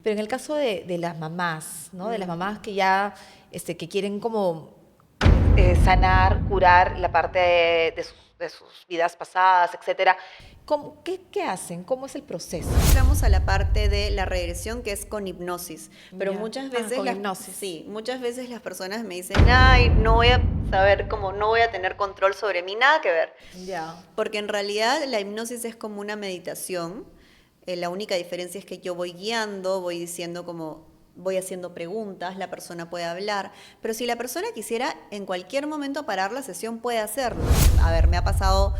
Pero en el caso de las mamás, ¿no? De las mamás que ya que quieren como sanar, curar la parte de sus vidas pasadas, etcétera. ¿Qué hacen? ¿Cómo es el proceso? Entramos a la parte de la regresión, que es con hipnosis, pero Ya. muchas veces hipnosis. sí, muchas veces las personas me dicen, ay, no voy a saber cómo, no voy a tener control sobre mí, nada que ver. Ya. Porque en realidad la hipnosis es como una meditación. La única diferencia es que yo voy guiando, voy diciendo como voy haciendo preguntas, la persona puede hablar, pero si la persona quisiera en cualquier momento parar la sesión, puede hacerlo. A ver, me ha pasado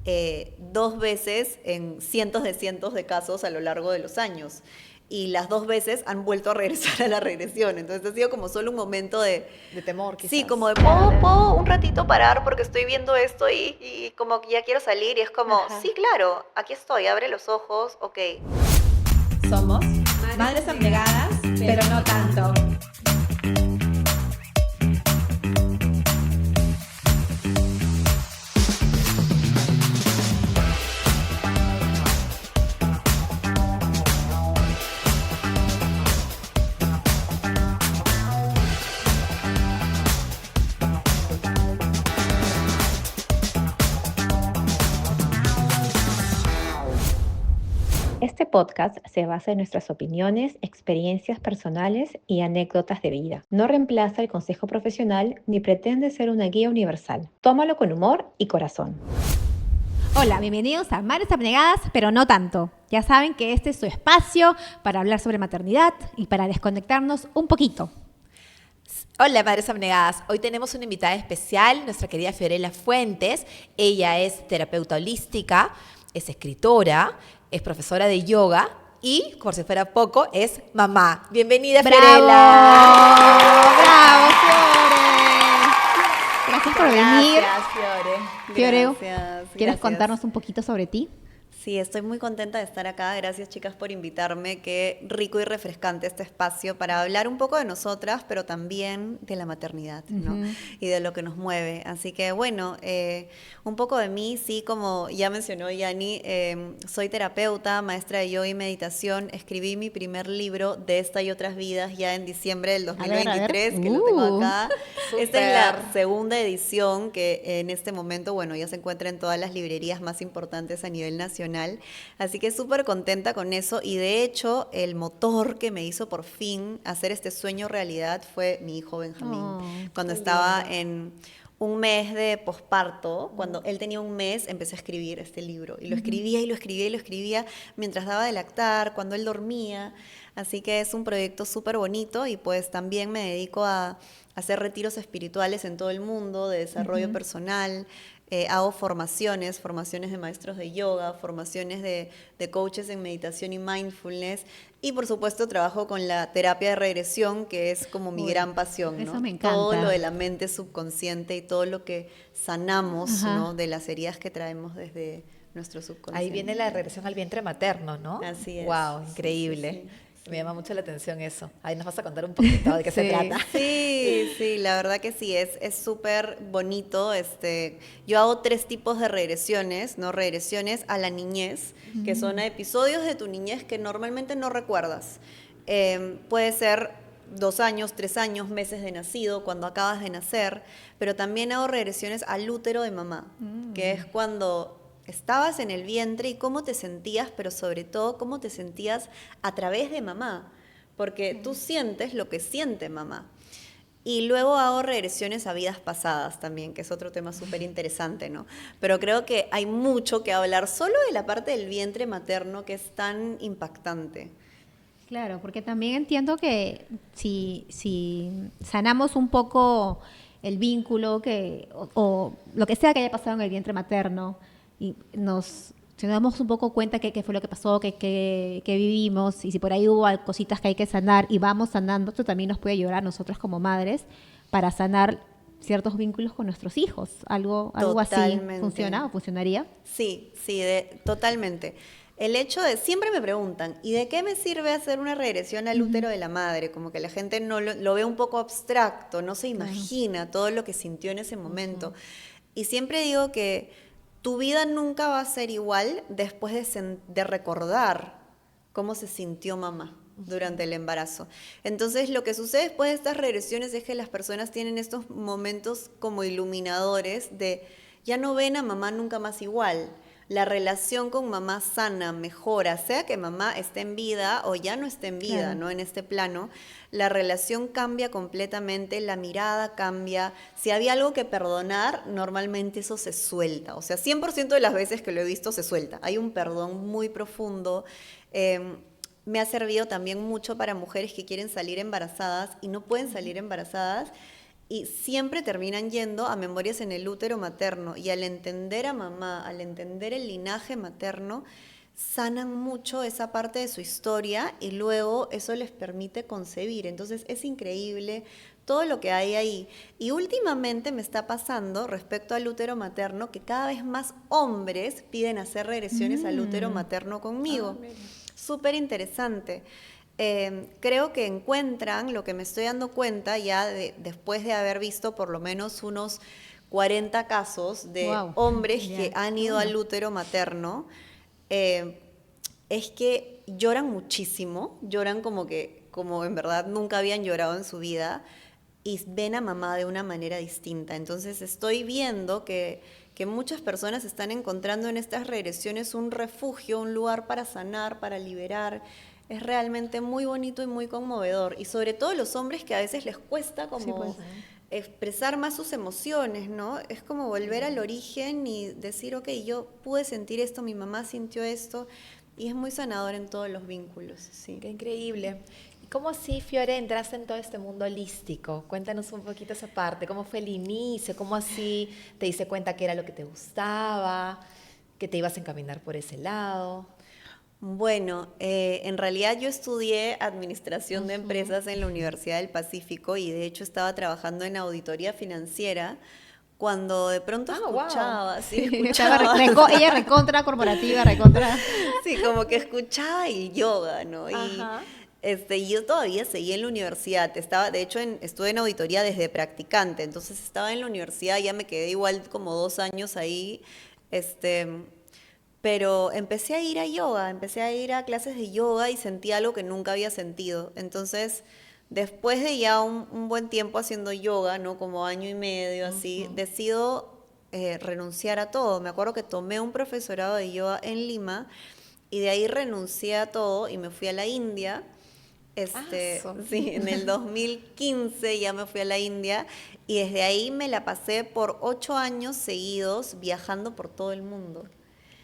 2 veces en cientos de casos a lo largo de los años. Y las 2 veces han vuelto a regresar a la regresión. Entonces ha sido como solo un momento de temor, quizás. Sí, como de ¿puedo un ratito parar porque estoy viendo esto y como que ya quiero salir? Y es como, Ajá. sí, claro, aquí estoy, abre los ojos, ok. Somos madres abnegadas, pero no tanto. Este podcast se basa en nuestras opiniones, experiencias personales y anécdotas de vida. No reemplaza el consejo profesional ni pretende ser una guía universal. Tómalo con humor y corazón. Hola, bienvenidos a Madres Abnegadas, pero no tanto. Ya saben que este es su espacio para hablar sobre maternidad y para desconectarnos un poquito. Hola, Madres Abnegadas. Hoy tenemos una invitada especial, nuestra querida Fiorella Fuentes. Ella es terapeuta holística, es escritora, es profesora de yoga y, por si fuera poco, es mamá. Bienvenida, Fiorella. ¡Bravo, Fiore! Gracias por venir. Gracias, Fiore. Fiore, Gracias. ¿quieres contarnos un poquito sobre ti? Sí, estoy muy contenta de estar acá. Gracias, chicas, por invitarme. Qué rico y refrescante este espacio para hablar un poco de nosotras, pero también de la maternidad, ¿no? Y de lo que nos mueve. Así que, bueno, un poco de mí, sí, como ya mencionó Yani, soy terapeuta, maestra de yoga y meditación. Escribí mi primer libro de esta y otras vidas ya en diciembre del 2023, que lo tengo acá. Esta es la segunda edición que en este momento, bueno, ya se encuentra en todas las librerías más importantes a nivel nacional. Así que súper contenta con eso y de hecho el motor que me hizo por fin hacer este sueño realidad fue mi hijo Benjamín. Cuando estaba en un mes de posparto, cuando él tenía un mes, empecé a escribir este libro y lo escribía y lo escribía y lo escribía mientras daba de lactar, cuando él dormía. Así que es un proyecto súper bonito y pues también me dedico a hacer retiros espirituales en todo el mundo de desarrollo personal. Hago formaciones de maestros de yoga, formaciones de coaches en meditación y mindfulness. Y por supuesto trabajo con la terapia de regresión, que es como mi gran pasión, ¿no? Eso me encanta. Todo lo de la mente subconsciente y todo lo que sanamos, ¿no? De las heridas que traemos desde nuestro subconsciente. Ahí viene la regresión al vientre materno, ¿no? Así es. Wow, increíble. Sí, sí, sí. Me llama mucho la atención eso. Ahí nos vas a contar un poquito de qué se trata. Sí, la verdad que sí, es súper bonito. Yo hago 3 tipos de regresiones, ¿no? Regresiones a la niñez, que son a episodios de tu niñez que normalmente no recuerdas. Puede ser 2 años, 3 años, meses de nacido, cuando acabas de nacer, pero también hago regresiones al útero de mamá, que es cuando estabas en el vientre y cómo te sentías, pero sobre todo cómo te sentías a través de mamá, porque tú sientes lo que siente mamá. Y luego hago regresiones a vidas pasadas también, que es otro tema súper interesante, ¿no? Pero creo que hay mucho que hablar solo de la parte del vientre materno que es tan impactante. Claro, porque también entiendo que si sanamos un poco el vínculo o lo que sea que haya pasado en el vientre materno y nos damos un poco cuenta qué fue lo que pasó, qué vivimos y si por ahí hubo cositas que hay que sanar y vamos sanando, esto también nos puede ayudar a nosotros como madres para sanar ciertos vínculos con nuestros hijos. Algo así funciona o funcionaría. Sí, totalmente. El hecho de, siempre me preguntan, ¿y de qué me sirve hacer una regresión al útero de la madre? Como que la gente no lo ve un poco abstracto, no se imagina todo lo que sintió en ese momento. Y siempre digo que tu vida nunca va a ser igual después de recordar cómo se sintió mamá. durante el embarazo. Entonces, lo que sucede después de estas regresiones es que las personas tienen estos momentos como iluminadores de ya no ven a mamá nunca más igual. La relación con mamá sana, mejora, sea que mamá esté en vida o ya no esté en vida, Claro. ¿no? En este plano, la relación cambia completamente, la mirada cambia. Si había algo que perdonar, normalmente eso se suelta. O sea, 100% de las veces que lo he visto se suelta. Hay un perdón muy profundo. Me ha servido también mucho para mujeres que quieren salir embarazadas y no pueden salir embarazadas y siempre terminan yendo a memorias en el útero materno, y al entender a mamá, al entender el linaje materno, sanan mucho esa parte de su historia y luego eso les permite concebir. Entonces es increíble todo lo que hay ahí. Y últimamente me está pasando respecto al útero materno que cada vez más hombres piden hacer regresiones al útero materno conmigo. Súper interesante. Creo que encuentran, lo que me estoy dando cuenta ya después de haber visto por lo menos unos 40 casos de Wow. hombres Ya. que han ido al útero materno, es que lloran muchísimo, lloran como en verdad nunca habían llorado en su vida, y ven a mamá de una manera distinta. Entonces estoy viendo que muchas personas están encontrando en estas regresiones un refugio, un lugar para sanar, para liberar. Es realmente muy bonito y muy conmovedor. Y sobre todo los hombres que a veces les cuesta como Sí, pues. expresar más sus emociones, ¿no? Es como volver al origen y decir, ok, yo pude sentir esto, mi mamá sintió esto, y es muy sanador en todos los vínculos, sí. Qué increíble. ¿Y cómo así, Fiore, entraste en todo este mundo holístico? Cuéntanos un poquito esa parte. ¿Cómo fue el inicio? ¿Cómo así te diste cuenta que era lo que te gustaba? ¿Que te ibas a encaminar por ese lado? Bueno, en realidad yo estudié administración de empresas en la Universidad del Pacífico y de hecho estaba trabajando en auditoría financiera cuando de pronto wow. escuchaba, sí, Estaba escuchaba, ella recontra corporativa, recontra. sí, como que escuchaba y yoga, ¿no? Y Ajá. yo todavía seguía en la universidad, de hecho estuve en auditoría desde practicante, entonces estaba en la universidad, ya me quedé igual como 2 años ahí, pero empecé a ir a yoga, empecé a ir a clases de yoga y sentí algo que nunca había sentido. Entonces, después de ya un buen tiempo haciendo yoga, ¿no? Como año y medio, así, decido renunciar a todo. Me acuerdo que tomé un profesorado de yoga en Lima y de ahí renuncié a todo y me fui a la India. Sí, en el 2015 ya me fui a la India y desde ahí me la pasé por 8 años seguidos viajando por todo el mundo.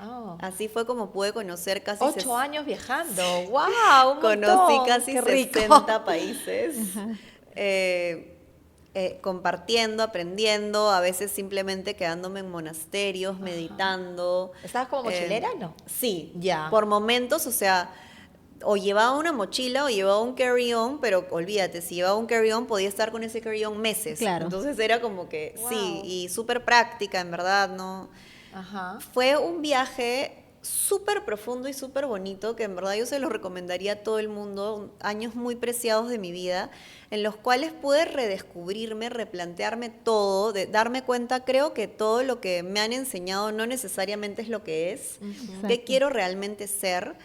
Oh. Así fue como pude conocer casi 8 años viajando. ¡Wow! Un conocí montón. casi ¡Qué rico! 60 países, compartiendo, aprendiendo, a veces simplemente quedándome en monasterios, meditando. ¿Estabas como mochilera, no? Sí, Ya. por momentos, o sea, o llevaba una mochila o llevaba un carry-on, pero olvídate, si llevaba un carry-on podía estar con ese carry-on meses. Claro. Entonces era como que, Wow. sí, y súper práctica, en verdad, ¿no? Ajá. Fue un viaje súper profundo y súper bonito, que en verdad yo se lo recomendaría a todo el mundo, años muy preciados de mi vida, en los cuales pude redescubrirme, replantearme todo, darme cuenta, creo que todo lo que me han enseñado no necesariamente es lo que es, qué Exacto. quiero realmente ser,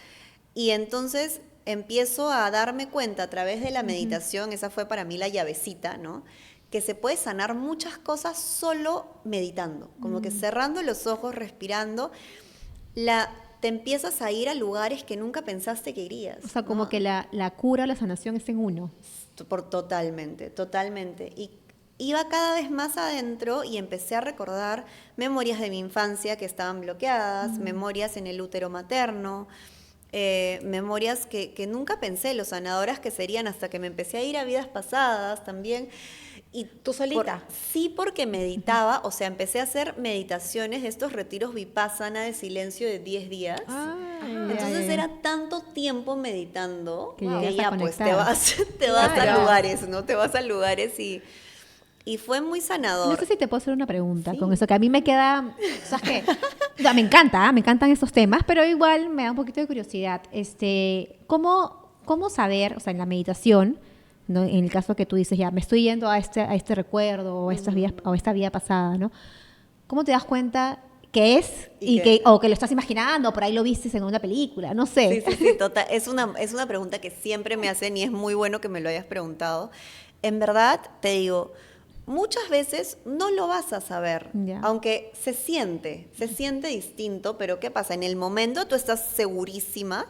y entonces empiezo a darme cuenta a través de la meditación, esa fue para mí la llavecita, ¿no? Que se puede sanar muchas cosas solo meditando, como que cerrando los ojos, respirando, te empiezas a ir a lugares que nunca pensaste que irías. O sea, como ¿no? que la cura, la sanación está en uno. Totalmente, totalmente. Y iba cada vez más adentro y empecé a recordar memorias de mi infancia que estaban bloqueadas, memorias en el útero materno, memorias que nunca pensé, lo sanadoras que serían, hasta que me empecé a ir a vidas pasadas también. Y ¿Tú solita? Sí, porque meditaba, o sea, empecé a hacer meditaciones de estos retiros vipassana de silencio de 10 días. Entonces era tanto tiempo meditando Que que llegas ya a pues conectar. te vas a Claro. lugares, ¿no? Te vas a lugares y fue muy No sanador. sé si te puedo hacer una pregunta Sí. con eso, que a mí me queda, ¿sabes qué? No, me encantan estos temas, pero igual me da un poquito de curiosidad. ¿Cómo saber, o sea, en la meditación, ¿no? En el caso que tú dices, ya, me estoy yendo a este recuerdo o esta vida pasada, ¿no? ¿Cómo te das cuenta qué es o que lo estás imaginando, por ahí lo viste en una película, no sé. Sí, total. Es una pregunta que siempre me hacen y es muy bueno que me lo hayas preguntado. En verdad, te digo, muchas veces no lo vas a saber, Ya. aunque se siente distinto, pero ¿qué pasa? En el momento tú estás segurísima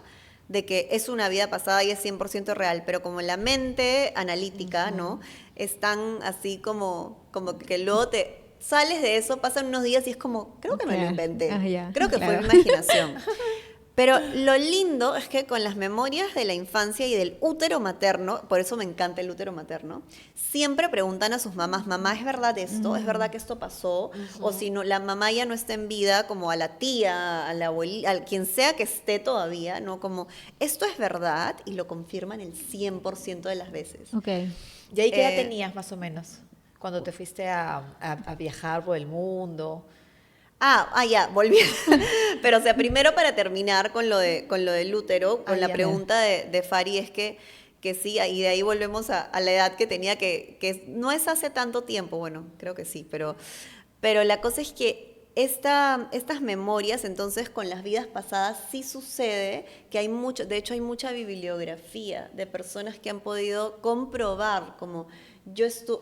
de que es una vida pasada y es 100% real, pero como la mente analítica, ¿no? Es tan así como que luego te sales de eso, pasan unos días y es como, creo que me lo inventé, Ya, creo que claro. fue imaginación. Pero lo lindo es que con las memorias de la infancia y del útero materno, por eso me encanta el útero materno, siempre preguntan a sus mamás, mamá, ¿es verdad esto? ¿Es verdad que esto pasó? O si no, la mamá ya no está en vida, como a la tía, a la abuelita, a quien sea que esté todavía, ¿no? Como, esto es verdad, y lo confirman el 100% de las veces. Ok. ¿Y ahí qué edad tenías más o menos? Cuando te fuiste a viajar por el mundo. Ya, volví. Pero, o sea, primero para terminar con lo del útero, con la ya. pregunta de Fari, es que sí, y de ahí volvemos a la edad que tenía, que no es hace tanto tiempo, bueno, creo que sí, pero la cosa es que estas memorias, entonces, con las vidas pasadas, sí sucede que de hecho hay mucha bibliografía de personas que han podido comprobar como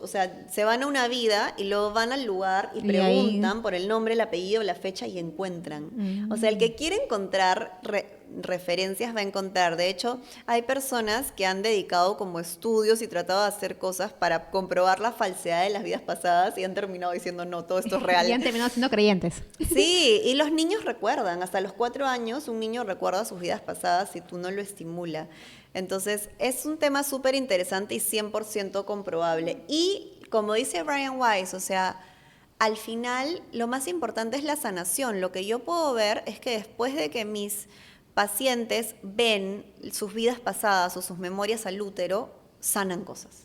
o sea, se van a una vida y luego van al lugar y Y ahí- preguntan por el nombre, el apellido, la fecha y encuentran. O sea, el que quiere encontrar referencias va a encontrar. De hecho, hay personas que han dedicado como estudios y tratado de hacer cosas para comprobar la falsedad de las vidas pasadas y han terminado diciendo, no, todo esto es real. Y han terminado siendo creyentes. Sí, y los niños recuerdan, hasta los 4 años un niño recuerda sus vidas pasadas si tú no lo estimulas. Entonces, es un tema súper interesante y 100% comprobable. Y como dice Brian Weiss, o sea, al final lo más importante es la sanación. Lo que yo puedo ver es que después de que mis pacientes ven sus vidas pasadas o sus memorias al útero, sanan cosas.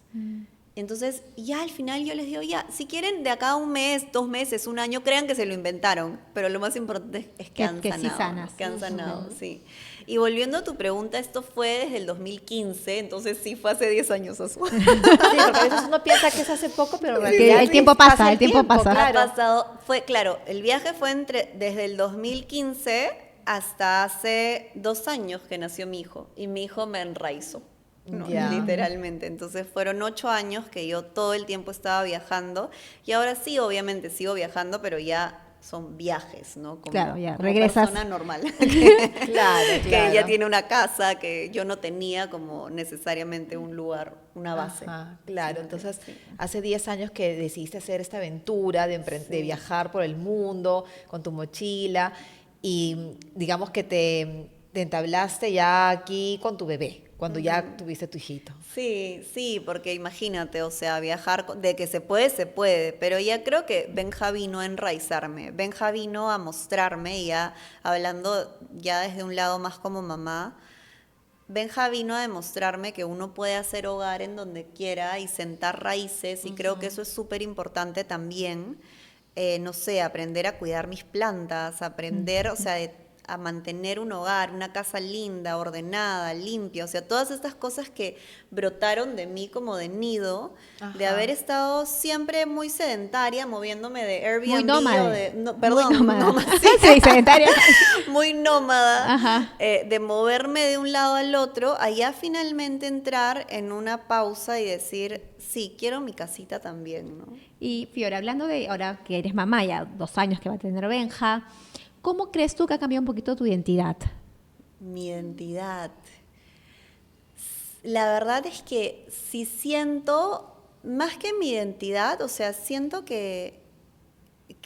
Entonces, ya al final yo les digo, ya, si quieren de acá a 1 mes, 2 meses, 1 año, crean que se lo inventaron, pero lo más importante es que han Que sí sanado. sanas. Que han sanado, sí. Y volviendo a tu pregunta, esto fue desde el 2015, entonces sí fue hace 10 años, Azu. Sí, porque a veces uno piensa que es hace poco, pero en realidad el tiempo pasa, el tiempo pasa. claro. Ha pasado, claro, el viaje fue desde el 2015 hasta hace 2 años que nació mi hijo, y mi hijo me enraizó. No, Ya. literalmente. Entonces fueron 8 años que yo todo el tiempo estaba viajando y ahora sí, obviamente sigo viajando, pero ya son viajes, ¿no? Claro, ya, como regresas. persona normal. Claro, Que claro. ya tiene una casa, que yo no tenía como necesariamente un lugar, una base. Ajá, claro, Sí, entonces sí. hace 10 años que decidiste hacer esta aventura de viajar por el mundo con tu mochila y digamos que te entablaste ya aquí con tu bebé, cuando ya tuviste tu hijito. Sí, porque imagínate, o sea, viajar, de que se puede, pero ya creo que Benja vino a enraizarme, Benja vino a mostrarme, ya hablando ya desde un lado más como mamá, Benja vino a demostrarme que uno puede hacer hogar en donde quiera y sentar raíces, y creo que eso es súper importante también, no sé, aprender a cuidar mis plantas, aprender, o sea, a mantener un hogar, una casa linda, ordenada, limpia, o sea, todas estas cosas que brotaron de mí como de nido, de Ajá. haber estado siempre muy sedentaria, moviéndome de Airbnb Muy nómada. o de, perdón, Muy nómada. nómada, sí. Sí, sedentaria. Muy nómada, Ajá. de moverme de un lado al otro, allá finalmente entrar en una pausa y decir, sí, quiero mi casita también, ¿no? Y Fiora, hablando de ahora que eres mamá, ya 2 años que va a tener Benja, ¿cómo crees tú que ha cambiado un poquito tu identidad? Mi identidad. La verdad es que sí siento, más que mi identidad, o sea, siento que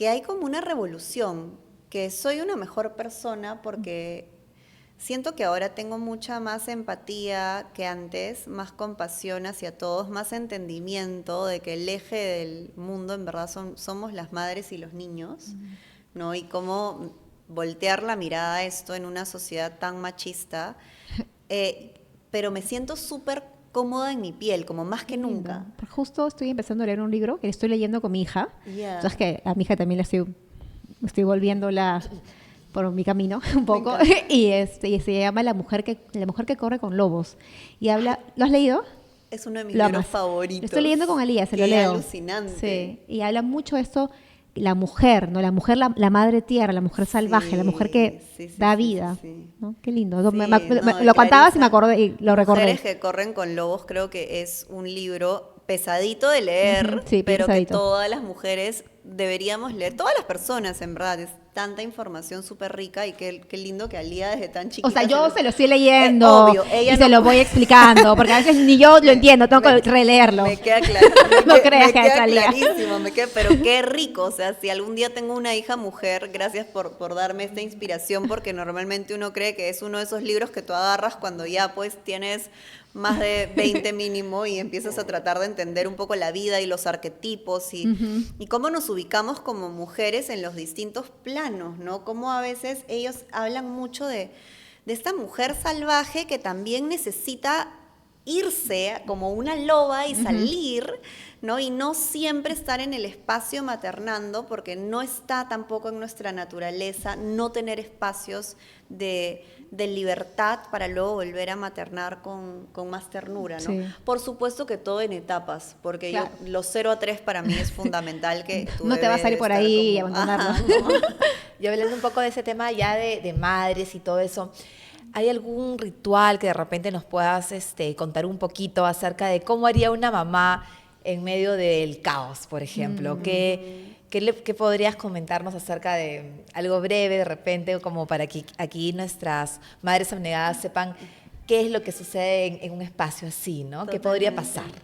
hay como una revolución, que soy una mejor persona porque siento que ahora tengo mucha más empatía que antes, más compasión hacia todos, más entendimiento de que el eje del mundo en verdad somos las madres y los niños, ¿no? Y cómo voltear la mirada a esto en una sociedad tan machista, pero me siento súper cómoda en mi piel, como más que nunca. Pues justo estoy empezando a leer un libro que estoy leyendo con mi hija. Ya. Sabes que a mi hija también estoy volviéndola por mi camino un poco. Y se llama La mujer que corre con lobos. Y habla, ¿lo has leído? Es uno de mis Lo libros amas. favoritos. Lo estoy leyendo con Elías, se lo Qué leo. alucinante. Sí, y habla mucho esto la mujer, ¿no? La mujer, la madre tierra, la mujer salvaje, la mujer que da vida, ¿no? Qué lindo. Sí, lo contabas y me acordé y lo recordé. Mujeres que corren con lobos creo que es un libro pesadito de leer, Sí, pero pesadito. que todas las mujeres deberíamos leer, todas las personas en verdad, es tanta información súper rica y qué lindo que Alía desde tan chiquita. O sea, yo se lo estoy leyendo obvio, ella y no se lo voy explicando, porque a veces ni yo lo entiendo, tengo que releerlo. Me queda claro. No creas que es Alía. Clarísimo, pero qué rico. O sea, si algún día tengo una hija mujer, gracias por darme esta inspiración, porque normalmente uno cree que es uno de esos libros que tú agarras cuando ya pues tienes más de 20 mínimo y empiezas a tratar de entender un poco la vida y los arquetipos y cómo nos ubicamos como mujeres en los distintos planos, ¿no? Cómo a veces ellos hablan mucho de esta mujer salvaje que también necesita irse como una loba y salir, ¿no? Y no siempre estar en el espacio maternando, porque no está tampoco en nuestra naturaleza no tener espacios de libertad para luego volver a maternar con más ternura, ¿no? Sí. Por supuesto que todo en etapas, porque Claro. los 0 a 3 para mí es fundamental que tu No te bebé vas a ir debe por estar ahí y como- abandonarlo. Ajá, ¿no? Y hablando un poco de ese tema ya de madres y todo eso, ¿hay algún ritual que de repente nos puedas contar un poquito acerca de cómo haría una mamá en medio del caos, por ejemplo? ¿Qué podrías comentarnos acerca de algo breve de repente, como para que aquí nuestras madres abnegadas sepan qué es lo que sucede en un espacio así, ¿no? ¿Qué podría Totalmente. pasar?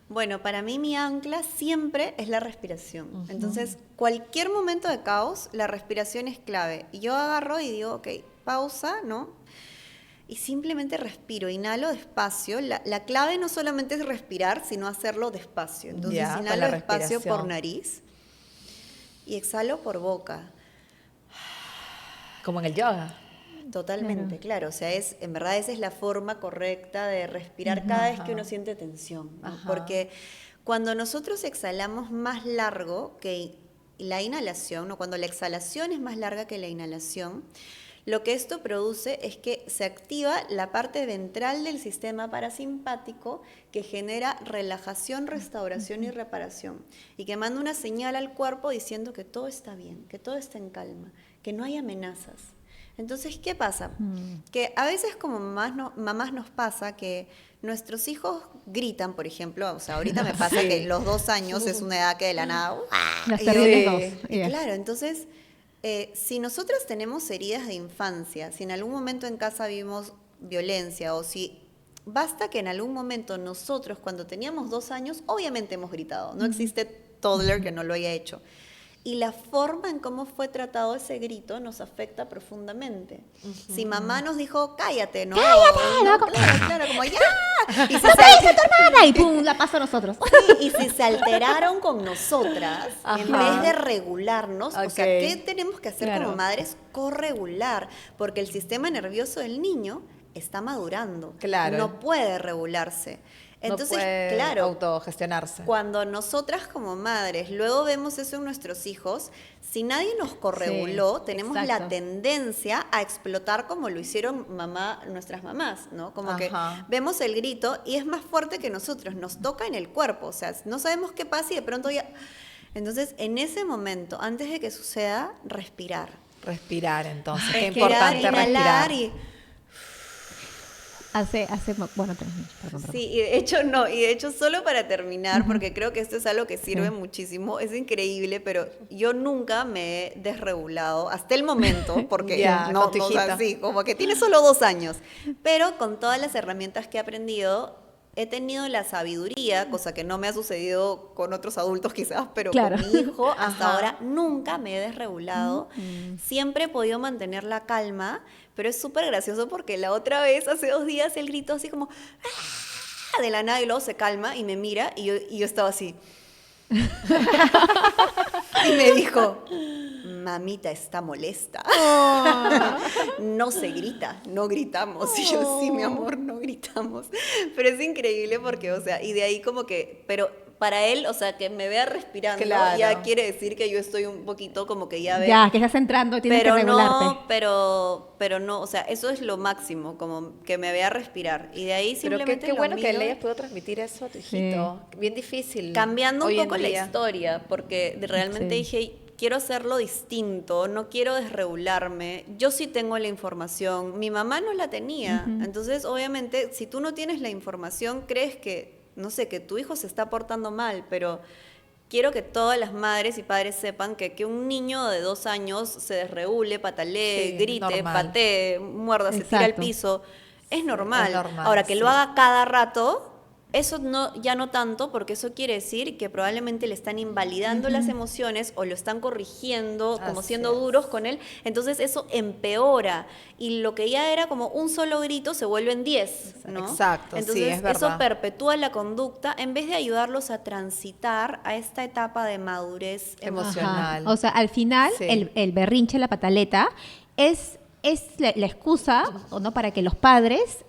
Bueno, para mí mi ancla siempre es la respiración. Entonces, cualquier momento de caos, la respiración es clave. Y yo agarro y digo, ok, pausa, ¿no? Y simplemente respiro, inhalo despacio. La clave no solamente es respirar, sino hacerlo despacio. Entonces, Ya, con inhalo la despacio por respiración. nariz y exhalo por boca. Como en el yoga. Totalmente, claro. O sea, en verdad esa es la forma correcta de respirar cada vez que uno siente tensión, ¿no? Ajá. Porque cuando nosotros exhalamos más largo que la inhalación, ¿no? Cuando la exhalación es más larga que la inhalación, lo que esto produce es que se activa la parte ventral del sistema parasimpático que genera relajación, restauración y reparación y que manda una señal al cuerpo diciendo que todo está bien, que todo está en calma, que no hay amenazas. Entonces, ¿qué pasa? Que a veces como mamás nos pasa que nuestros hijos gritan, por ejemplo, o sea, ahorita me pasa que los 2 años es una edad que de la nada... Las y yo- terribles Sí. dos. y claro, entonces, si nosotras tenemos heridas de infancia, si en algún momento en casa vimos violencia o si basta que en algún momento nosotros cuando teníamos 2 años, obviamente hemos gritado, no existe toddler que no lo haya hecho. Y la forma en cómo fue tratado ese grito nos afecta profundamente. Si mamá nos dijo, cállate, ¿no? ¡Cállate! No, ¿no? claro, como ya. Y si ¡No te dice tu hermana! Y pum, la paso a nosotros. Sí, y si se alteraron con nosotras, en Ajá. vez de regularnos, o sea, Ok. ¿qué tenemos que hacer Claro. como madres? Corregular, porque el sistema nervioso del niño está madurando, Claro. no puede regularse. Entonces, no puede claro, autogestionarse. cuando nosotras como madres luego vemos eso en nuestros hijos, si nadie nos correguló, Sí, tenemos exacto. la tendencia a explotar como lo hicieron nuestras mamás, ¿no? Como que Ajá. vemos el grito y es más fuerte que nosotros, nos toca en el cuerpo, o sea, no sabemos qué pasa y de pronto ya... Entonces, en ese momento, antes de que suceda, respirar. Respirar, entonces. Qué Respirar, importante inhalar respirar. y... Bueno, perdón. Sí, y de hecho solo para terminar, porque creo que esto es algo que sirve muchísimo, es increíble, pero yo nunca me he desregulado hasta el momento, porque Ya, no, con tu o sea, hijita. sí, como que tiene solo 2 años, pero con todas las herramientas que he aprendido, he tenido la sabiduría, cosa que no me ha sucedido con otros adultos quizás, pero Claro. con mi hijo hasta Ajá. ahora nunca me he desregulado. Siempre he podido mantener la calma, pero es súper gracioso porque la otra vez, hace 2 días, él gritó así como "¡Ah!", de la nada y luego se calma y me mira y yo estaba así. Y me dijo, mamita está molesta. No se grita, no gritamos. Y yo, sí, mi amor, no gritamos. Pero es increíble porque, o sea, y de ahí como que, pero para él, o sea, que me vea respirando, Claro. ya quiere decir que yo estoy un poquito como que ya ve. Ya, que estás entrando y tienes que regularte. No, pero no, o sea, eso es lo máximo, como que me vea respirar. Y de ahí Pero simplemente qué lo bueno que miro. le hayas podido transmitir eso a tu hijito. Bien difícil. Cambiando un hoy en poco la día. historia, porque realmente Sí. dije, quiero hacerlo distinto, no quiero desregularme. Yo sí tengo la información, mi mamá no la tenía. Entonces, obviamente, si tú no tienes la información, crees que, no sé, que tu hijo se está portando mal, pero quiero que todas las madres y padres sepan que un niño de 2 años se desregule, patalee, Sí, grite, normal. patee, muerda, se tira al Exacto. piso, es normal. es normal, Ahora, que sí. lo haga cada rato, eso no, ya no tanto, porque eso quiere decir que probablemente le están invalidando las emociones o lo están corrigiendo, como Así siendo es. duros con él. Entonces eso empeora. Y lo que ya era como un solo grito se vuelven 10, ¿no? Exacto, sí, Entonces es verdad. eso perpetúa la conducta en vez de ayudarlos a transitar a esta etapa de madurez Emocional. Ajá. O sea, al final, Sí. el berrinche, la pataleta, es la excusa, ¿o no?, para que los padres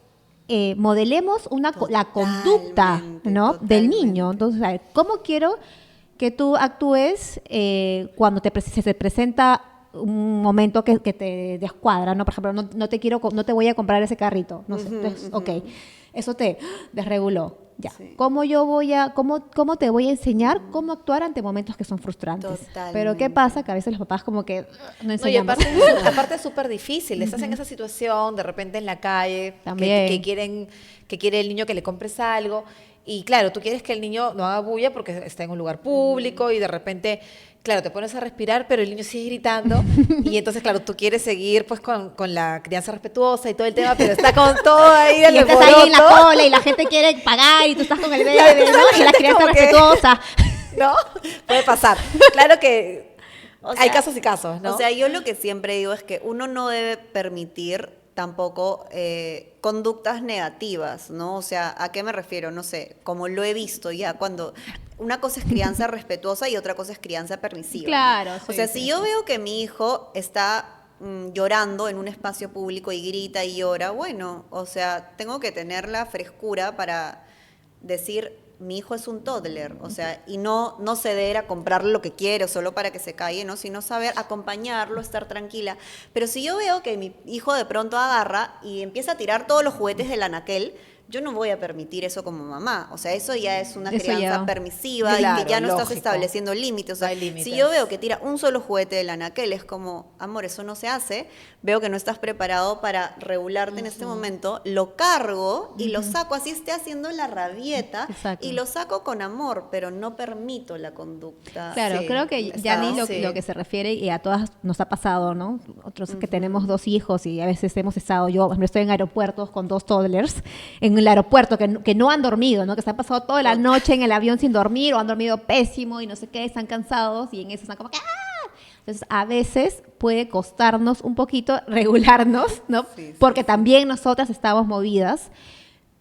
modelemos la conducta, Totalmente, ¿no?, del totalmente. niño. Entonces, a ver, ¿cómo quiero que tú actúes cuando se te presenta un momento que te descuadra, ¿no? Por ejemplo, no te voy a comprar ese carrito, no sé. Entonces, ok, eso te desreguló. Ya. Sí. ¿Cómo te voy a enseñar cómo actuar ante momentos que son frustrantes? Totalmente. Pero ¿qué pasa? Que a veces los papás como que no No, y enseñamos. aparte es súper difícil. Estás en esa situación, de repente en la calle, También. que quiere el niño que le compres algo. Y claro, tú quieres que el niño no haga bulla porque está en un lugar público y de repente, claro, te pones a respirar, pero el niño sigue gritando. Y entonces, claro, tú quieres seguir pues con la crianza respetuosa y todo el tema, pero está con todo ahí el Y estás ahí en la alboroto, cola y la gente quiere pagar y tú estás con el bebé, Claro, ¿no? Y la crianza como que- respetuosa. ¿no? Puede pasar. Claro que O hay sea, casos y casos, ¿no? O sea, yo lo que siempre digo es que uno no debe permitir tampoco conductas negativas, ¿no? O sea, ¿a qué me refiero? No sé, como lo he visto ya, cuando una cosa es crianza respetuosa y otra cosa es crianza permisiva. Claro, O sí, sea, sí, si sí. yo veo que mi hijo está llorando en un espacio público y grita y llora, bueno, o sea, tengo que tener la frescura para decir, mi hijo es un toddler, o sea, y no ceder a comprarle lo que quiere solo para que se calle, ¿no? Sino saber acompañarlo, estar tranquila. Pero si yo veo que mi hijo de pronto agarra y empieza a tirar todos los juguetes del anaquel, yo no voy a permitir eso como mamá. O sea, eso ya es una Eso crianza ya. permisiva Claro, y que ya no estás lógico. estableciendo límites. O sea, No hay límites. si yo veo que tira un solo juguete del anaquel, es como, amor, eso no se hace. Veo que no estás preparado para regularte en este momento. Lo cargo y lo saco, así esté haciendo la rabieta. Exacto. Y lo saco con amor, pero no permito la conducta. Claro, Sí, creo que está, Yanni sí. lo que se refiere, y a todas nos ha pasado, ¿no? Otros que tenemos 2 hijos y a veces hemos estado, yo por ejemplo, estoy en aeropuertos con 2 toddlers, en el aeropuerto que no han dormido, ¿no? Que se han pasado toda la noche en el avión sin dormir o han dormido pésimo y no sé qué, están cansados y en eso están como que ¡ah! Entonces, a veces puede costarnos un poquito regularnos, ¿no? Sí. Porque también nosotras estamos movidas,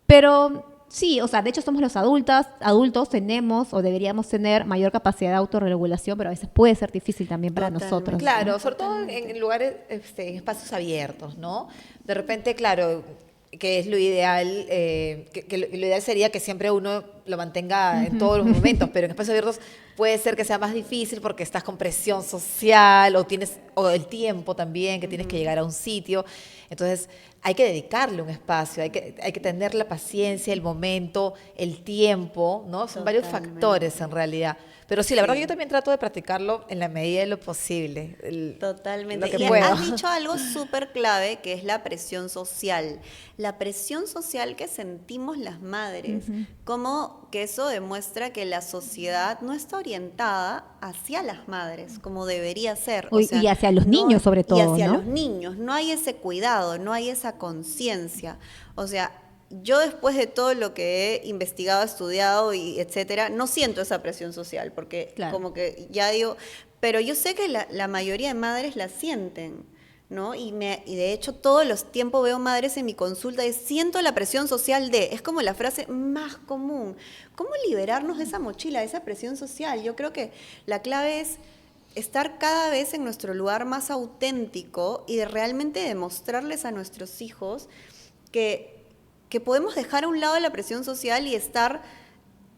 pero sí, o sea, de hecho somos los adultos tenemos o deberíamos tener mayor capacidad de autorregulación, pero a veces puede ser difícil también para Totalmente. nosotros. Claro, sobre todo en lugares, en espacios abiertos, ¿no? De repente, claro, que es lo ideal, lo ideal sería que siempre uno lo mantenga en todos los momentos, pero en espacios abiertos puede ser que sea más difícil porque estás con presión social o el tiempo también, que tienes que llegar a un sitio. Entonces, hay que dedicarle un espacio, hay que tener la paciencia, el momento, el tiempo, ¿no? Son varios Totalmente. factores en realidad. Pero sí, la verdad Sí. que yo también trato de practicarlo en la medida de lo posible. Totalmente. Lo que Y puedo. has dicho algo súper clave, que es la presión social. La presión social que sentimos las madres, como que eso demuestra que la sociedad no está orientada hacia las madres, como debería ser. Uy, y hacia los niños, sobre todo, Y hacia ¿no? los niños. No hay ese cuidado, no hay esa conciencia. O sea, yo después de todo lo que he investigado, estudiado y etcétera, no siento esa presión social, porque Claro. como que ya digo, pero yo sé que la mayoría de madres la sienten, ¿no? Y de hecho todos los tiempos veo madres en mi consulta y siento la presión social es como la frase más común. ¿Cómo liberarnos de esa mochila, de esa presión social? Yo creo que la clave es estar cada vez en nuestro lugar más auténtico y de realmente demostrarles a nuestros hijos que podemos dejar a un lado la presión social y estar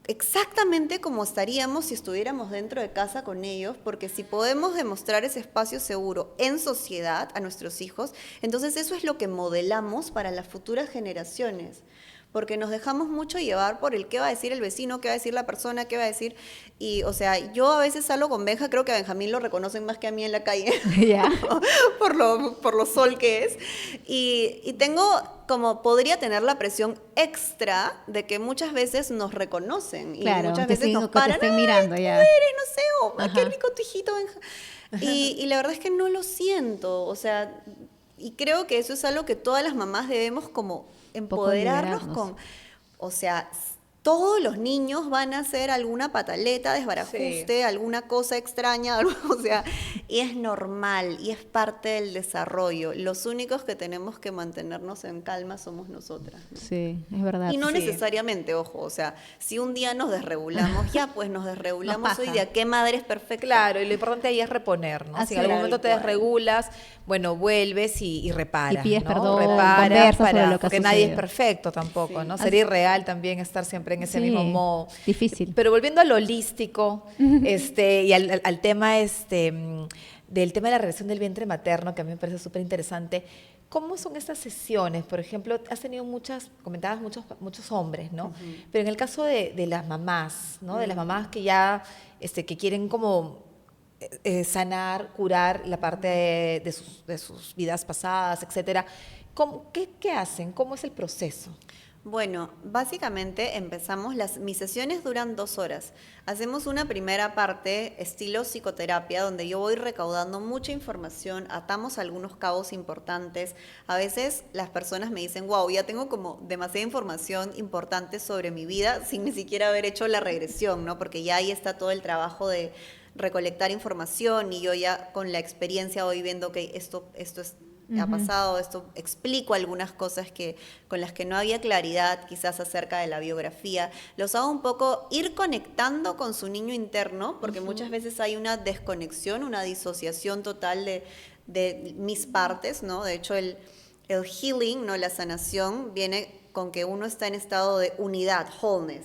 exactamente como estaríamos si estuviéramos dentro de casa con ellos, porque si podemos demostrar ese espacio seguro en sociedad a nuestros hijos, entonces eso es lo que modelamos para las futuras generaciones. porque nos dejamos mucho llevar por el qué va a decir el vecino, qué va a decir la persona, qué va a decir, y o sea, yo a veces salgo con Benja, creo que a Benjamín lo reconocen más que a mí en la calle, Ya. por lo sol que es, y tengo como, podría tener la presión extra de que muchas veces nos reconocen, y Claro, muchas que veces sí, nos que te paran, estén "Ay, mirando, tú ya. eres, no sé, oh, qué Ajá. rico tu hijito, Benja". Y la verdad es que no lo siento, o sea, y creo que eso es algo que todas las mamás debemos como Poco empoderarnos liberarnos. con, o sea, todos los niños van a hacer alguna pataleta, desbarajuste, alguna cosa extraña, o sea, y es normal y es parte del desarrollo. Los únicos que tenemos que mantenernos en calma somos nosotras, ¿no? Sí, es verdad. Y no Sí. necesariamente, ojo, o sea, si un día nos desregulamos, ya pues nos desregulamos Nos hoy pasa. día, ¿qué madre es perfecta? Claro, y lo importante ahí es reponer, ¿no? Si Así en algún es. momento te Tal cual. desregulas, bueno, vuelves y reparas, Y pides ¿no? perdón, Reparas conversas sobre lo que ha porque nadie es sucedido. perfecto tampoco, Sí. ¿no? Ser irreal también, estar siempre en ese Sí, mismo modo. difícil. Pero volviendo a lo holístico, y al tema del tema de la relación del vientre materno, que a mí me parece súper interesante, ¿cómo son estas sesiones? Por ejemplo, has tenido comentabas muchos hombres, ¿no? Pero en el caso de las mamás, ¿no? De las mamás que ya, que quieren como sanar, curar la parte de sus vidas pasadas, etcétera. ¿Qué hacen? ¿Cómo es el proceso? Bueno, básicamente mis sesiones duran 2 horas. Hacemos una primera parte estilo psicoterapia, donde yo voy recaudando mucha información, atamos algunos cabos importantes. A veces las personas me dicen, wow, ya tengo como demasiada información importante sobre mi vida sin ni siquiera haber hecho la regresión, ¿no? Porque ya ahí está todo el trabajo de recolectar información y yo ya con la experiencia voy viendo que esto es ha pasado, esto explico algunas cosas con las que no había claridad quizás acerca de la biografía. Los hago un poco ir conectando con su niño interno, porque muchas veces hay una desconexión, una disociación total de mis partes, ¿no? De hecho, el healing, ¿no? La sanación, viene con que uno está en estado de unidad, wholeness.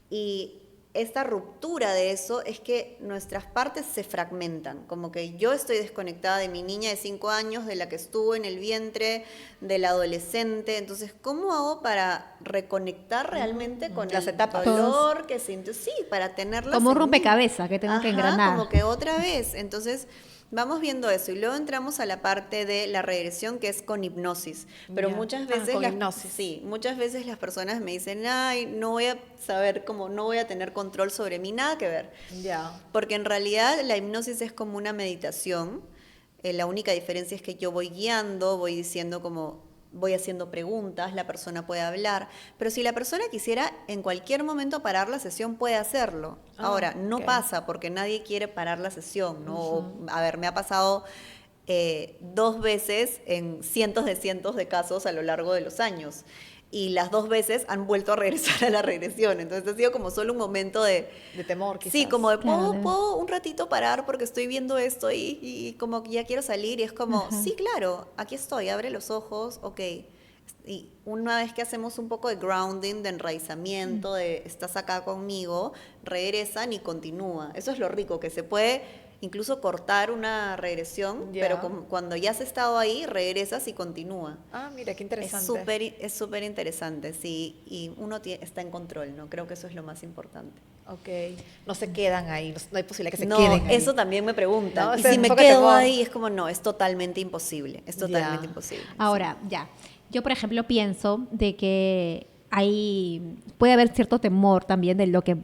Y esta ruptura de eso es que nuestras partes se fragmentan, como que yo estoy desconectada de mi niña de 5 años, de la que estuvo en el vientre, del adolescente, entonces, ¿cómo hago para reconectar realmente con Las el etapas. dolor que siento? Sí, para tenerlas Como un en mí. rompecabezas que tengo que engranar. Como que otra vez, entonces vamos viendo eso y luego entramos a la parte de la regresión que es con hipnosis, pero Ya. muchas veces Con hipnosis. sí, muchas veces las personas me dicen, ay, no voy a saber cómo, no voy a tener control sobre mí, nada que ver, Ya. porque en realidad la hipnosis es como una meditación, la única diferencia es que yo voy guiando, voy diciendo como voy haciendo preguntas, la persona puede hablar, pero si la persona quisiera en cualquier momento parar la sesión, puede hacerlo. Ahora, no ok. pasa porque nadie quiere parar la sesión, ¿no? A ver, me ha pasado 2 veces en cientos de casos a lo largo de los años. Y las 2 veces han vuelto a regresar a la regresión. Entonces ha sido como solo un momento de temor, quizás. Sí, como de, Claro, ¿puedo un ratito parar porque estoy viendo esto y como que ya quiero salir? Y es como, sí, claro, aquí estoy, abre los ojos, ok. Y una vez que hacemos un poco de grounding, de enraizamiento, de estás acá conmigo, regresan y continúa. Eso es lo rico, que se puede incluso cortar una regresión, Ya. pero cuando ya has estado ahí, regresas y continúa. Mira, qué interesante. Es súper interesante, sí, y uno está en control, ¿no? Creo que eso es lo más importante. Ok. No se quedan ahí, no hay posibilidad que se No, queden ahí. eso también me preguntan. No, y ese si me enfoque quedo temor. ahí, es como, no, es totalmente imposible, es totalmente Ya. imposible. Ahora, ya. Yo, por ejemplo, pienso de que puede haber cierto temor también de lo que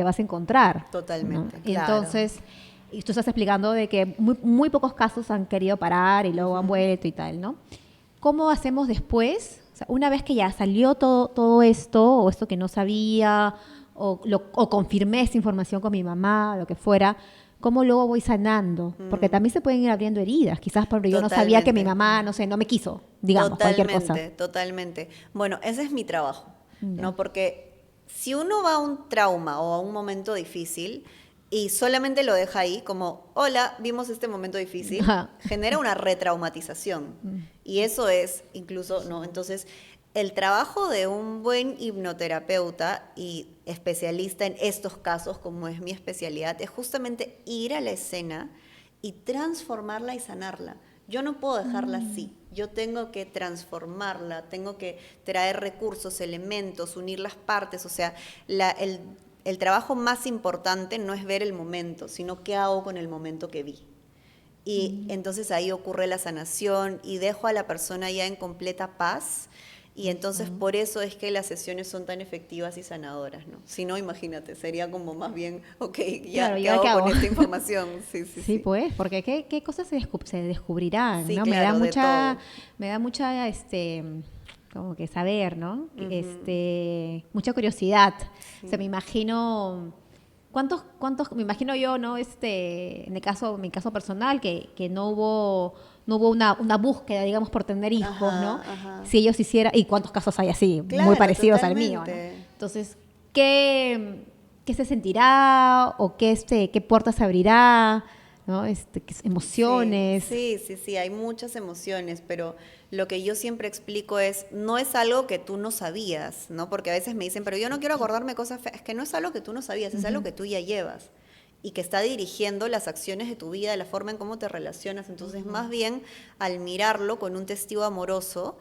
vas a encontrar. Totalmente, ¿no? claro. Entonces, y tú estás explicando de que muy pocos casos han querido parar y luego han vuelto y tal, ¿no? ¿Cómo hacemos después? O sea, una vez que ya salió todo esto, o esto que no sabía, o confirmé esa información con mi mamá, lo que fuera, ¿cómo luego voy sanando? Porque también se pueden ir abriendo heridas. Quizás porque yo no sabía que mi Totalmente. mamá, no sé, no me quiso, digamos, cualquier cosa. Totalmente. Bueno, ese es mi trabajo, ¿no? Porque si uno va a un trauma o a un momento difícil y solamente lo deja ahí, como, hola, vimos este momento difícil, Ajá. genera una retraumatización. Y eso es incluso, ¿no? Entonces, el trabajo de un buen hipnoterapeuta y especialista en estos casos, como es mi especialidad, es justamente ir a la escena y transformarla y sanarla. Yo no puedo dejarla así. yo tengo que transformarla, tengo que traer recursos, elementos, unir las partes, o sea, el trabajo más importante no es ver el momento, sino qué hago con el momento que vi. Y entonces ahí ocurre la sanación y dejo a la persona ya en completa paz. Y entonces por eso es que las sesiones son tan efectivas y sanadoras, ¿no? Si no, imagínate, sería como más bien, ok, ya, Claro, ¿qué ¿y ahora hago qué con hago? esta información? Sí, pues, porque qué cosas se descubrirán, Sí, ¿no? claro, de todo. Me da mucha, como que saber, ¿no? Mucha curiosidad. O sea, me imagino, me imagino yo, ¿no? En mi caso personal, que no hubo una búsqueda, digamos, por tener hijos, Ajá, ¿no? ajá. Si ellos hicieran, y cuántos casos hay así, muy Claro, parecidos al mío, ¿no? totalmente. Entonces, ¿qué se sentirá o qué puertas se abrirá, ¿no? ¿Qué emociones? Sí, hay muchas emociones, pero lo que yo siempre explico es, no es algo que tú no sabías, ¿no? Porque a veces me dicen, pero yo no quiero acordarme cosas feas. Es que no es algo que tú no sabías, es algo que tú ya llevas y que está dirigiendo las acciones de tu vida, la forma en cómo te relacionas. Entonces, más bien, al mirarlo con un testigo amoroso,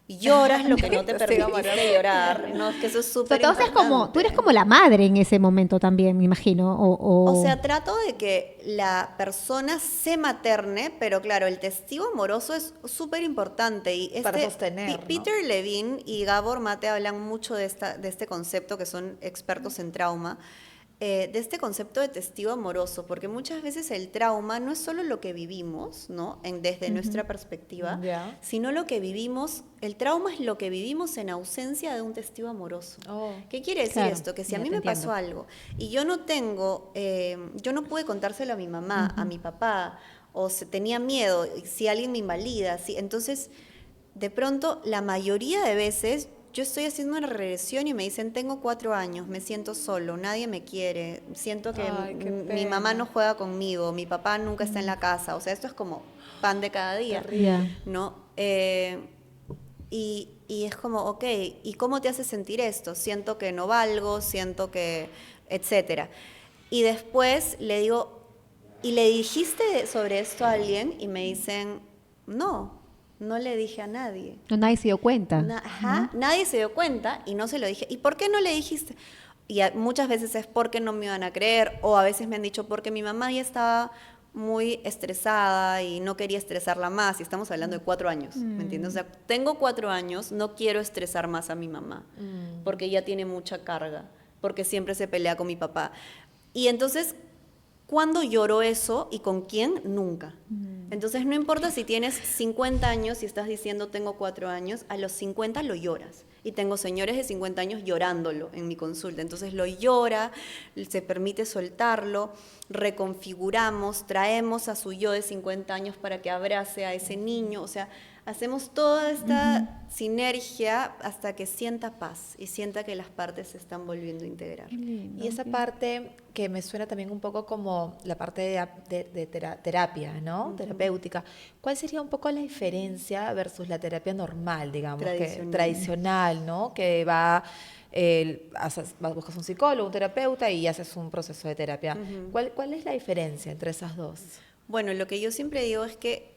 lloras lo que no te Testigo permitiste amoroso. llorar, ¿no? Es que eso es O sea, súper importante. tú eres como la madre en ese momento también, me imagino. O sea, trato de que la persona se materne, pero claro, el testigo amoroso es súper importante. Y Para sostener, ¿no? Peter Levine y Gabor Mate hablan mucho de este concepto, que son expertos en trauma, de este concepto de testigo amoroso, porque muchas veces el trauma no es solo lo que vivimos, ¿no? Desde nuestra perspectiva, Ya. sino lo que vivimos, el trauma es lo que vivimos en ausencia de un testigo amoroso. Oh. ¿Qué quiere decir Claro, esto? Que si a ya mí te me pasó entiendo. algo y yo no pude contárselo a mi mamá, a mi papá, o tenía miedo, si alguien me invalida, entonces de pronto la mayoría de veces yo estoy haciendo una regresión y me dicen, tengo 4 años, me siento solo, nadie me quiere, siento que Ay, qué mi mamá pena. no juega conmigo, mi papá nunca está en la casa, o sea, esto es como pan de cada día, Ya. ¿no? Y es como, ok, ¿y cómo te hace sentir esto? Siento que no valgo, siento que, etcétera. Y después le digo, ¿y le dijiste sobre esto a alguien? Y me dicen, no le dije a nadie. No, nadie se dio cuenta. Nadie se dio cuenta y no se lo dije. ¿Y por qué no le dijiste? Y muchas veces es porque no me iban a creer, o a veces me han dicho porque mi mamá ya estaba muy estresada y no quería estresarla más, y estamos hablando de 4 años, ¿me entiendes? O sea, tengo 4 años, no quiero estresar más a mi mamá, porque ella tiene mucha carga, porque siempre se pelea con mi papá. Y entonces, ¿cuándo lloró eso y con quién? Nunca. Entonces, no importa si tienes 50 años y estás diciendo tengo 4 años, a los 50 lo lloras. Y tengo señores de 50 años llorándolo en mi consulta. Entonces lo llora, se permite soltarlo, reconfiguramos, traemos a su yo de 50 años para que abrace a ese niño. O sea, hacemos toda esta sinergia hasta que sienta paz y sienta que las partes se están volviendo a integrar. Y esa parte que me suena también un poco como la parte de terapia, ¿no? Terapéutica. ¿Cuál sería un poco la diferencia versus la terapia normal, digamos? Tradicional, ¿no? Que buscas un psicólogo, un terapeuta y haces un proceso de terapia. ¿Cuál es la diferencia entre esas dos? Bueno, lo que yo siempre digo es que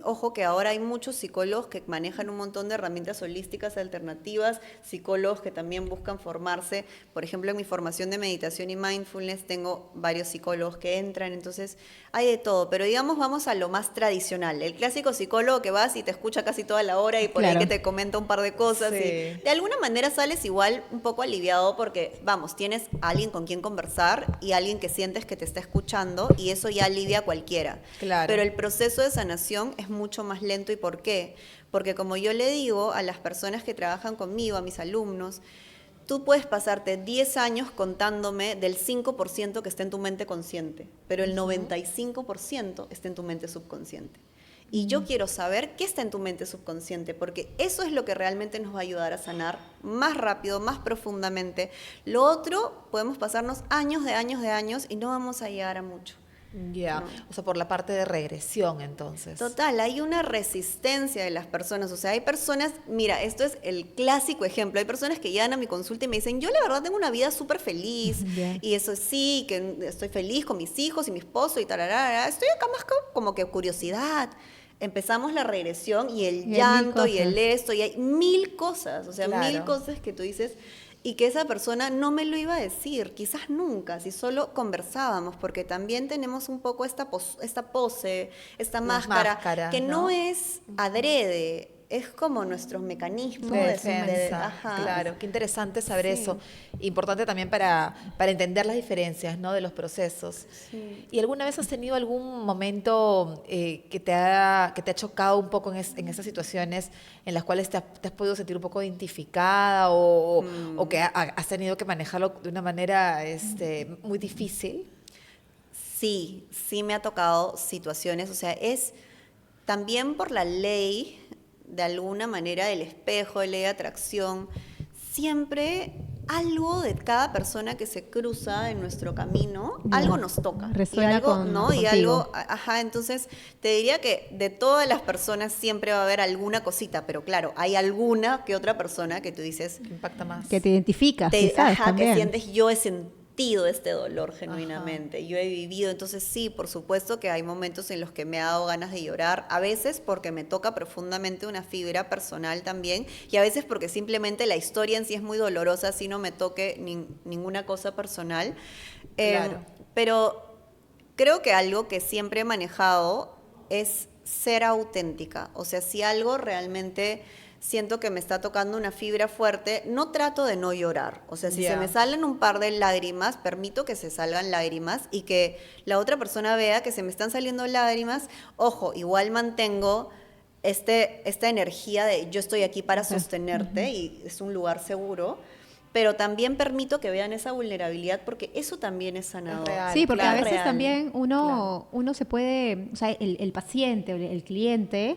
ojo que ahora hay muchos psicólogos que manejan un montón de herramientas holísticas alternativas, psicólogos que también buscan formarse. Por ejemplo, en mi formación de meditación y mindfulness tengo varios psicólogos que entran, entonces hay de todo. Pero digamos, vamos a lo más tradicional. El clásico psicólogo que vas y te escucha casi toda la hora y por ahí que te comenta un par de cosas. Sí. Y de alguna manera sales igual un poco aliviado porque, vamos, tienes a alguien con quien conversar y alguien que sientes que te está escuchando y eso ya alivia a cualquiera. Claro. Pero el proceso de sanación es mucho más lento. ¿Y por qué? Porque como yo le digo a las personas que trabajan conmigo, a mis alumnos, tú puedes pasarte 10 años contándome del 5% que está en tu mente consciente, pero el 95% está en tu mente subconsciente. Y yo quiero saber qué está en tu mente subconsciente, porque eso es lo que realmente nos va a ayudar a sanar más rápido, más profundamente. Lo otro, podemos pasarnos años y no vamos a llegar a mucho. Ya, o sea, por la parte de regresión, entonces. Total, hay una resistencia de las personas, o sea, hay personas, mira, esto es el clásico ejemplo, hay personas que llegan a mi consulta y me dicen, yo la verdad tengo una vida súper feliz, y eso sí, que estoy feliz con mis hijos y mi esposo y tararara, estoy acá más como que curiosidad. empezamos la regresión y el Y hay llanto mil y el cosas. esto, y hay 1000 cosas, o sea, Claro. 1000 cosas que tú dices y que esa persona no me lo iba a decir, quizás nunca, si solo conversábamos, porque también tenemos un poco esta pose, esta Las máscara, máscaras, que ¿no? no es adrede, es como nuestro mecanismo De de defensa, ajá. claro, qué interesante saber Sí. eso. Importante también para entender las diferencias, ¿no? De los procesos. Sí. ¿Y alguna vez has tenido algún momento que te ha chocado un poco en esas situaciones en las cuales te has podido sentir un poco identificada o que has tenido que manejarlo de una manera muy difícil? Sí, sí me ha tocado situaciones, o sea, es también por la ley, de alguna manera, del espejo, de ley de atracción, siempre algo de cada persona que se cruza en nuestro camino, Ya. algo nos toca. Resuena y algo, con- ¿no? Y contigo. algo, ajá, entonces te diría que de todas las personas siempre va a haber alguna cosita, pero claro, hay alguna que otra persona que tú dices, ¿Qué impacta más? Que te identificas, quizás, ajá, también. que sientes, yo he sentido este dolor genuinamente, yo he vivido, entonces sí, por supuesto que hay momentos en los que me ha dado ganas de llorar, a veces porque me toca profundamente una fibra personal también, y a veces porque simplemente la historia en sí es muy dolorosa, así no me toque ninguna cosa personal. Claro. Pero creo que algo que siempre he manejado es ser auténtica. O sea, si algo realmente siento que me está tocando una fibra fuerte, no trato de no llorar. O sea, si Ya. se me salen un par de lágrimas, permito que se salgan lágrimas y que la otra persona vea que se me están saliendo lágrimas. Ojo, igual mantengo esta energía de yo estoy aquí para sostenerte y es un lugar seguro. Pero también permito que vean esa vulnerabilidad porque eso también es sanador. real. Sí, porque Claro. a veces Real. también uno se puede, o sea, el paciente, el cliente,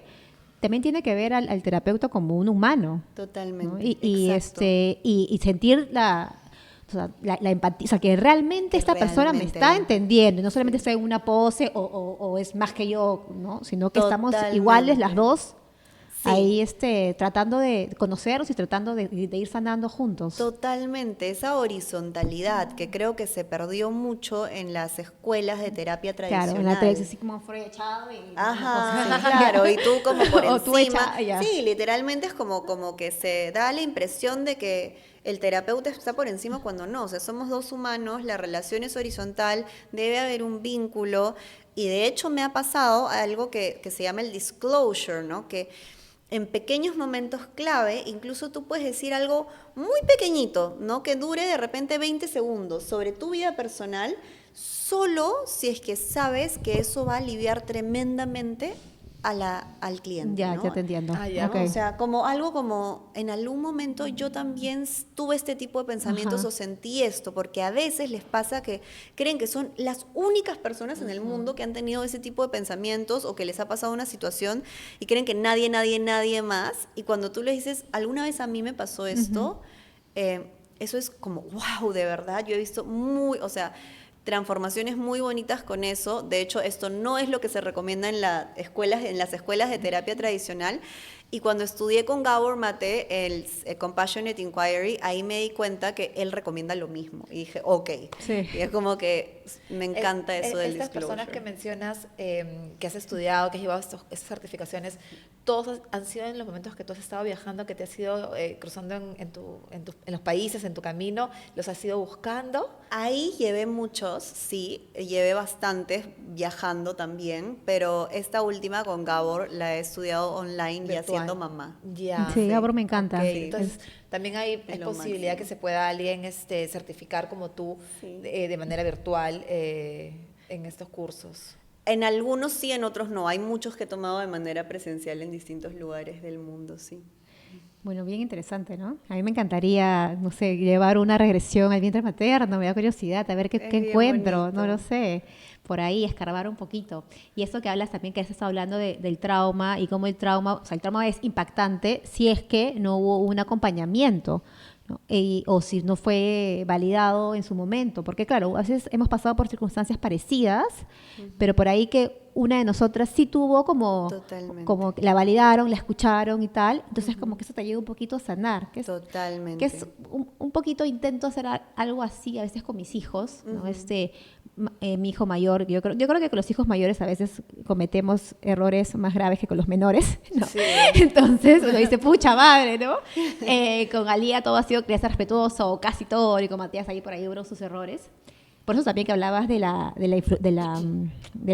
también tiene que ver al terapeuta como un humano. Totalmente. ¿no? Y exacto. sentir la empatía, o sea, que realmente Que esta persona me realmente está la- entendiendo, y no solamente estoy en una pose o es más que yo, ¿no? Sino que estamos Totalmente. iguales las dos, Sí. ahí tratando de conocernos y tratando de ir sanando juntos. Totalmente, esa horizontalidad que creo que se perdió mucho en las escuelas de terapia tradicional. Claro, en la televisión así como Freud echado y Ajá, una cosa así. claro, y tú como por O tú encima. hecha- ya. Sí, literalmente es como que se da la impresión de que el terapeuta está por encima cuando no. O sea, somos dos humanos, la relación es horizontal, debe haber un vínculo. Y de hecho me ha pasado algo que se llama el disclosure, ¿no? Que en pequeños momentos clave, incluso tú puedes decir algo muy pequeñito, ¿no? Que dure de repente 20 segundos sobre tu vida personal, solo si es que sabes que eso va a aliviar tremendamente al cliente, Ya, ¿no? ya te entiendo. Ah, ya. Ok. O sea, como algo como en algún momento yo también tuve este tipo de pensamientos Ajá. o sentí esto, porque a veces les pasa que creen que son las únicas personas en el mundo que han tenido ese tipo de pensamientos o que les ha pasado una situación y creen que nadie más. Y cuando tú les dices, alguna vez a mí me pasó esto, eso es como, wow, de verdad, yo he visto o sea, transformaciones muy bonitas con eso. De hecho, esto no es lo que se recomienda en las escuelas de terapia tradicional. Y cuando estudié con Gabor Mate, el Compassionate Inquiry, ahí me di cuenta que él recomienda lo mismo. Y dije, ok. Sí. Y es como que me encanta eso del Estas disclosure. personas que mencionas, que has estudiado, que has llevado estas certificaciones, ¿todos han sido en los momentos que tú has estado viajando, que te has ido cruzando en los países, en tu camino? ¿Los has ido buscando? Ahí llevé muchos, sí, llevé bastantes viajando también, pero esta última con Gabor la he estudiado online ya Virtual. siendo mamá. Ya. Sí, Gabor me encanta. Ok, Sí. entonces, también hay Es lo posibilidad máximo. que se pueda alguien certificar como tú Sí. de manera virtual en estos cursos. En algunos sí, en otros no. Hay muchos que he tomado de manera presencial en distintos lugares del mundo, sí. Bueno, bien interesante, ¿no? A mí me encantaría, no sé, llevar una regresión al vientre materno, me da curiosidad, a ver qué Es qué bien encuentro, bonito. no lo sé, por ahí escarbar un poquito. Y eso que hablas también, que has estado hablando del trauma y cómo el trauma es impactante si es que no hubo un acompañamiento, ¿no? O si no fue validado en su momento, porque claro, a veces hemos pasado por circunstancias parecidas, pero por ahí que una de nosotras sí tuvo Totalmente. como que la validaron, la escucharon y tal. Entonces como que eso te ayuda un poquito a sanar. Totalmente. Que es un poquito intento hacer algo así a veces con mis hijos, ¿no? Mi hijo mayor, yo creo que con los hijos mayores a veces cometemos errores más graves que con los menores, ¿no? Sí. Entonces uno dice, pucha madre, ¿no? Con Alía todo ha sido crianza respetuosa, o casi todo, y con Matías ahí por ahí hubo sus errores. Por eso también que hablabas de la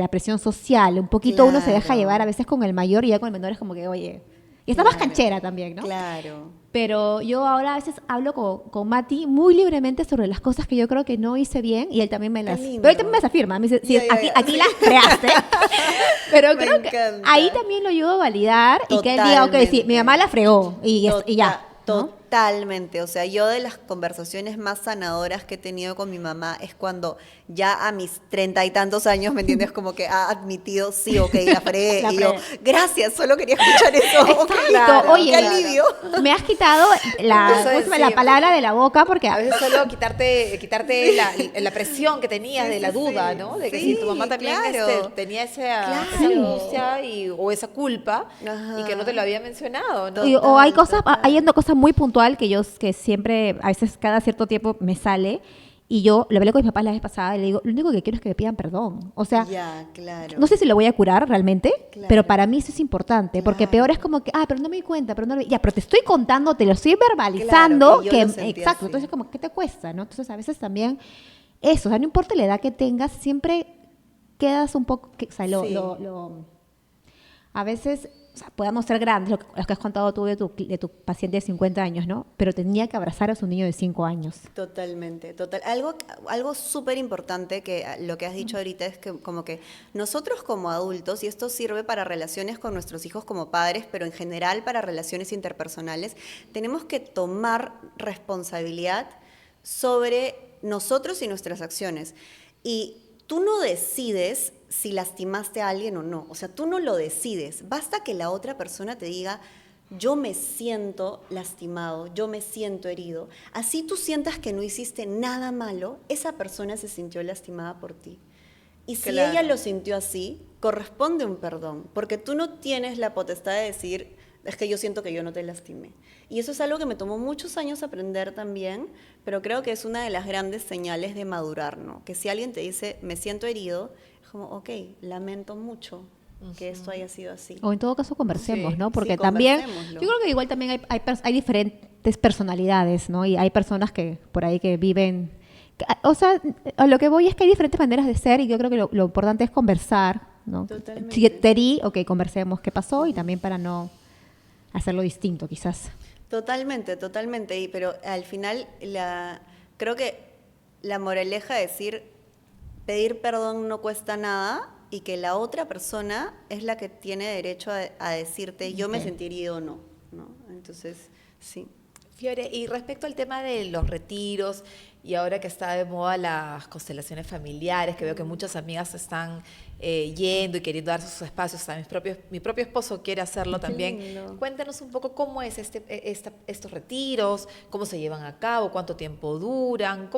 presión social, un poquito uno se deja Claro. llevar a veces con el mayor y ya con el menor es como que, oye, y está más Claro. canchera también, ¿no? Claro. Pero yo ahora a veces hablo con Mati muy libremente sobre las cosas que yo creo que no hice bien y él también me las... lindo. Pero él también me desafirma, me dice, sí, Ya, aquí sí. las creaste. Pero Me creo que encanta. ahí también lo ayudo a validar y que él diga, ok, sí, Totalmente. mi mamá la fregó y ya. ¿no? Totalmente. O sea, yo de las conversaciones más sanadoras que he tenido con mi mamá es cuando ya a mis 30 y tantos años, ¿me entiendes? Como que ha admitido, sí, ok, la fregué. La Y yo, fregué. gracias, solo quería escuchar eso. Ok, Exacto, oye, qué alivio. me has quitado la, Eso ¿cómo es, se llama? sí. La palabra de la boca porque A veces solo quitarte la presión que tenías Sí, de la sí, duda, sí. ¿no? De que Sí, si tu mamá también claro. tenía esa Claro. angustia o esa culpa Ajá. y que no te lo había mencionado, ¿no? o hay cosas, Total. hay una cosa muy puntual que siempre, a veces cada cierto tiempo me sale y yo lo hablé con mis papás la vez pasada y le digo, lo único que quiero es que me pidan perdón. O sea, Ya, claro. no sé si lo voy a curar realmente, Claro. pero para mí eso es importante, porque Claro. peor es como que, pero no me di cuenta, pero no lo vi. Ya, pero te estoy contando, te lo estoy verbalizando, Claro, que yo lo sentí exacto, así. entonces como, ¿qué te cuesta, no? Entonces a veces también eso, o sea, no importa la edad que tengas, siempre quedas un poco, o sea, Sí. a veces, o sea, podamos ser grandes, lo que has contado tú de tu paciente de 50 años, ¿no? Pero tenía que abrazar a su niño de 5 años. Totalmente, total. Algo súper importante que lo que has dicho ahorita es que como que nosotros como adultos, y esto sirve para relaciones con nuestros hijos como padres, pero en general para relaciones interpersonales, tenemos que tomar responsabilidad sobre nosotros y nuestras acciones. Y tú no decides si lastimaste a alguien o no. O sea, tú no lo decides. Basta que la otra persona te diga, yo me siento lastimado, yo me siento herido. Así tú sientas que no hiciste nada malo, esa persona se sintió lastimada por ti. Y si Claro. ella lo sintió así, corresponde un perdón, porque tú no tienes la potestad de decir, es que yo siento que yo no te lastimé. Y eso es algo que me tomó muchos años aprender también, pero creo que es una de las grandes señales de madurar, ¿no? Que si alguien te dice, me siento herido, es como, ok, lamento mucho que esto haya sido así. O en todo caso conversemos, Sí, ¿no? Porque sí, también, conversémoslo. yo creo que igual también hay diferentes personalidades, ¿no? Y hay personas que por ahí que viven, o sea, a lo que voy es que hay diferentes maneras de ser y yo creo que lo importante es conversar, ¿no? Totalmente. Si te herí, ok, conversemos qué pasó y también para no hacerlo distinto quizás. Totalmente, totalmente. Pero al final, creo que la moraleja es decir, pedir perdón no cuesta nada y que la otra persona es la que tiene derecho a decirte, yo me Ok. sentí herido o no, ¿no? Entonces, sí. Fiore, y respecto al tema de los retiros y ahora que está de moda las constelaciones familiares, que veo que muchas amigas están yendo y queriendo darse sus espacios, hasta mi propio esposo quiere hacerlo también. lindo. Cuéntanos un poco cómo es estos retiros, cómo se llevan a cabo, cuánto tiempo duran,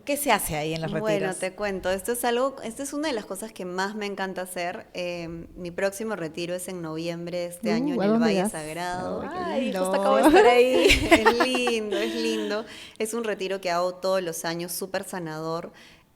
qué se hace ahí en los retiros. Bueno, te cuento, esto es una de las cosas que más me encanta hacer. Mi próximo retiro es en noviembre de este año en ¿a el dónde Valle vas? Sagrado. Ay, lindo. justo acabo de estar ahí. Es lindo, es lindo. Es un retiro que hago todos los años, súper sanador.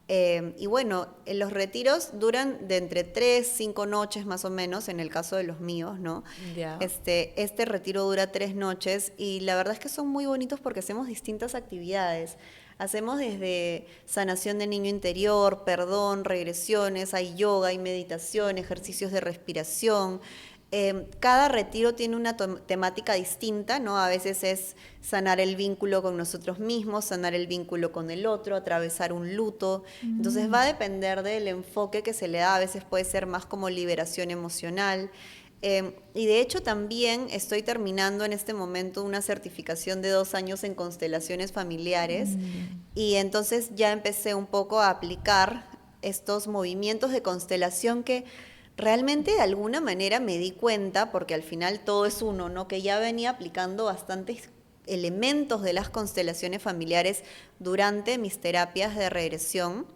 Y bueno, los retiros duran de entre 3, 5 noches más o menos, en el caso de los míos, ¿no? Ya. Este retiro dura 3 noches y la verdad es que son muy bonitos porque hacemos distintas actividades. Hacemos desde sanación de niño interior, perdón, regresiones, hay yoga, hay meditación, ejercicios de respiración. Cada retiro tiene una temática distinta, ¿no? A veces es sanar el vínculo con nosotros mismos, sanar el vínculo con el otro, atravesar un luto. Entonces va a depender del enfoque que se le da. A veces puede ser más como liberación emocional. Y de hecho también estoy terminando en este momento una certificación de 2 años en constelaciones familiares. Y entonces ya empecé un poco a aplicar estos movimientos de constelación que realmente de alguna manera me di cuenta, porque al final todo es uno, ¿no? Que ya venía aplicando bastantes elementos de las constelaciones familiares durante mis terapias de regresión,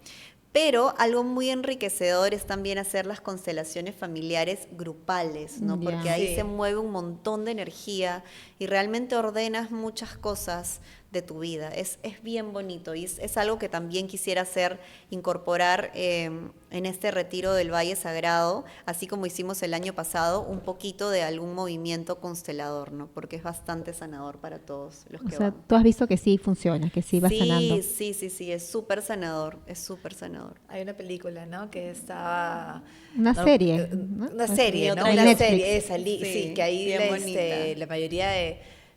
Pero algo muy enriquecedor es también hacer las constelaciones familiares grupales, ¿no? Ya. Porque ahí Sí. se mueve un montón de energía y realmente ordenas muchas cosas de tu vida. Es bien bonito y es algo que también quisiera hacer, incorporar en este retiro del Valle Sagrado, así como hicimos el año pasado, un poquito de algún movimiento constelador, ¿no? Porque es bastante sanador para todos los O que sea, van. tú has visto que sí funciona, que sí va sanando. Sí, es súper sanador, es súper sanador. Hay una película, ¿no? Que estaba... Una no, serie, ¿no? Una Pues, serie, y ¿no? otra Una Netflix. serie, esa, Sí, sí, que ahí bien bonita. la mayoría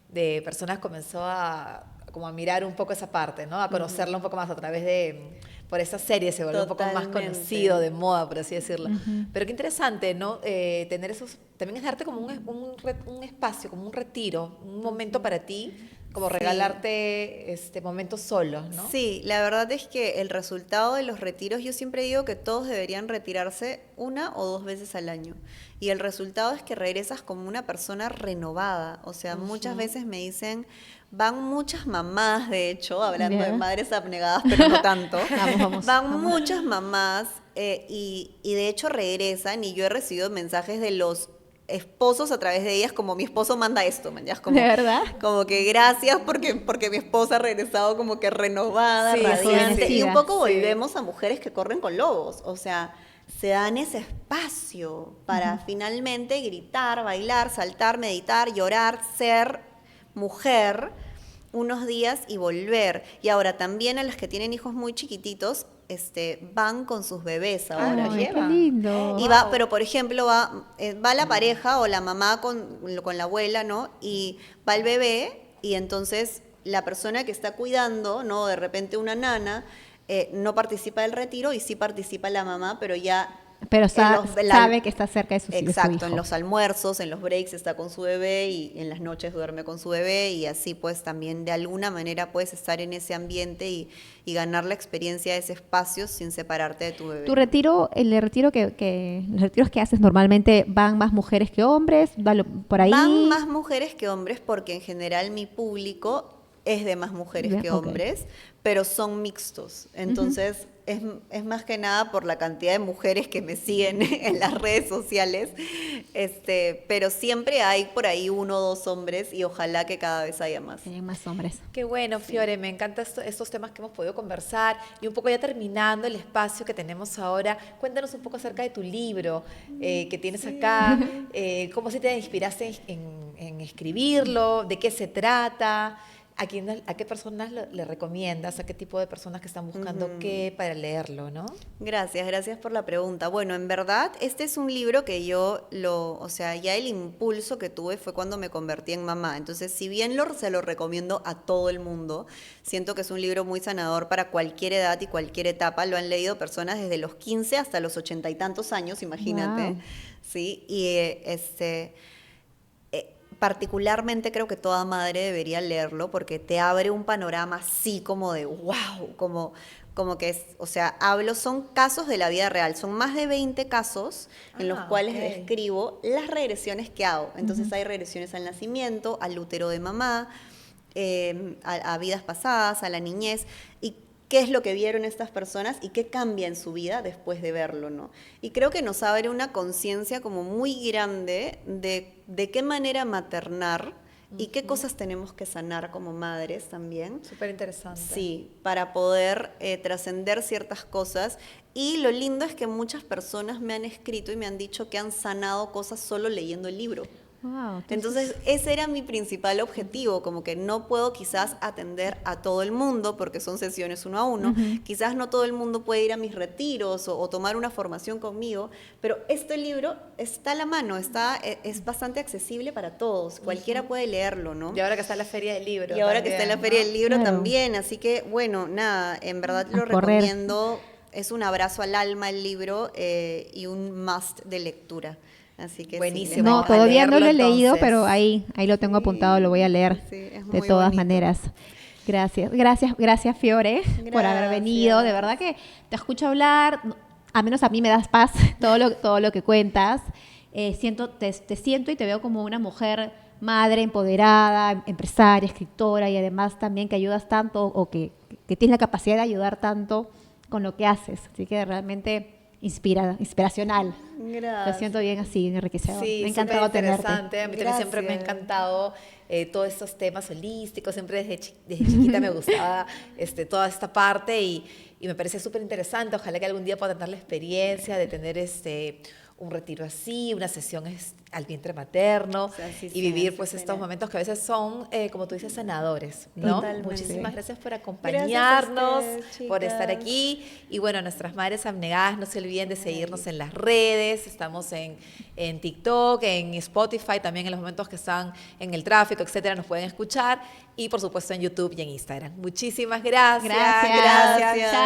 de personas comenzó a como a mirar un poco esa parte, ¿no? A conocerla un poco más a través de... Por esa serie se volvió un poco más Totalmente. conocido, de moda, por así decirlo. Pero qué interesante, ¿no? Tener esos... También es darte como un espacio, como un retiro, un momento para ti, como Sí. regalarte momentos solos, ¿no? Sí, la verdad es que el resultado de los retiros, yo siempre digo que todos deberían retirarse 1 o 2 veces al año. Y el resultado es que regresas como una persona renovada. O sea, muchas veces me dicen, van muchas mamás, de hecho, hablando Ya. de madres abnegadas, pero no tanto. Vamos, Van vamos. muchas mamás y de hecho regresan y yo he recibido mensajes de los esposos a través de ellas como mi esposo manda esto, man, ya es como, ¿De verdad? como que gracias porque mi esposa ha regresado como que renovada, Sí, radiante, y un rejuvenecida. poco Sí. volvemos a mujeres que corren con lobos, o sea, se dan ese espacio para finalmente gritar, bailar, saltar, meditar, llorar, ser mujer unos días y volver. Y ahora también a las que tienen hijos muy chiquititos, van con sus bebés ahora. los Ay, qué llevan. lindo. Y va, pero por ejemplo, va la pareja o la mamá con la abuela, ¿no? Y va el bebé y entonces la persona que está cuidando, ¿no? De repente una nana, no participa del retiro y sí participa la mamá, pero ya... Pero en sabe que está cerca de su Exacto, hijo. en los almuerzos, en los breaks está con su bebé y en las noches duerme con su bebé y así pues también de alguna manera puedes estar en ese ambiente y ganar la experiencia de ese espacio sin separarte de tu bebé. Tu retiro, los retiros que haces normalmente van más mujeres que hombres, por ahí. Van más mujeres que hombres porque en general mi público es de más mujeres Ya, que ok. hombres, pero son mixtos. Entonces, es más que nada por la cantidad de mujeres que me siguen en las redes sociales. Pero siempre hay por ahí 1 o 2 hombres y ojalá que cada vez haya más. Hay más hombres. Qué bueno, Fiore, me encantan estos temas que hemos podido conversar y un poco ya terminando el espacio que tenemos ahora, cuéntanos un poco acerca de tu libro que tienes acá, cómo se te inspiraste en escribirlo, de qué se trata, a qué personas le recomiendas, a qué tipo de personas que están buscando qué para leerlo, ¿no? Gracias por la pregunta. Bueno, en verdad, este es un libro que o sea, ya el impulso que tuve fue cuando me convertí en mamá. Entonces, si bien se lo recomiendo a todo el mundo, siento que es un libro muy sanador para cualquier edad y cualquier etapa. Lo han leído personas desde los 15 hasta los 80 y tantos años, imagínate. Wow. Sí, y particularmente creo que toda madre debería leerlo porque te abre un panorama así como de wow, como que o sea, son casos de la vida real, son más de 20 casos en los cuales ok. describo las regresiones que hago. Entonces hay regresiones al nacimiento, al útero de mamá, a vidas pasadas, a la niñez, y qué es lo que vieron estas personas y qué cambia en su vida después de verlo, ¿no? Y creo que nos abre una conciencia como muy grande de qué manera maternar y qué cosas tenemos que sanar como madres también. Súper interesante. Sí, para poder trascender ciertas cosas. Y lo lindo es que muchas personas me han escrito y me han dicho que han sanado cosas solo leyendo el libro. Wow, Entonces, ese era mi principal objetivo, como que no puedo quizás atender a todo el mundo porque son sesiones 1 a 1, quizás no todo el mundo puede ir a mis retiros o tomar una formación conmigo, pero este libro está a la mano, es bastante accesible para todos, cualquiera puede leerlo, ¿no? Y ahora que está la Feria del Libro. Y ahora que está en la también, Feria ¿no? del Libro Claro. también, así que bueno, nada, en verdad A lo correr. recomiendo, es un abrazo al alma el libro y un must de lectura. Así que Buenísimo. sí, les va a No, a encantar. todavía no lo he leerlo, leído, entonces. pero ahí lo tengo apuntado, lo voy a leer Sí, es de muy todas bonito. maneras. Gracias Fiore por haber venido. De verdad que te escucho hablar, a menos a mí me das paz todo lo que cuentas. Te siento y te veo como una mujer madre, empoderada, empresaria, escritora y además también que ayudas tanto o que tienes la capacidad de ayudar tanto con lo que haces. Así que realmente inspiracional. Gracias. Lo siento bien así, enriquecedor. Sí, me ha encantado tenerte. interesante. A mí también siempre me ha Gracias. encantado todos estos temas holísticos. Siempre desde chiquita me gustaba toda esta parte y me parece súper interesante. Ojalá que algún día pueda tener la experiencia de tener un retiro así, una sesión al vientre materno O sea, así y vivir sea, pues así estos será. momentos que a veces son, como tú dices, sanadores, ¿no? Totalmente. Muchísimas gracias por Gracias a acompañarnos, ustedes, por estar chicas. aquí. Y bueno, nuestras madres abnegadas, no se olviden de seguirnos en las redes. Estamos en TikTok, en Spotify, también en los momentos que están en el tráfico, etcétera, nos pueden escuchar. Y por supuesto en YouTube y en Instagram. Muchísimas gracias. Gracias. Gracias.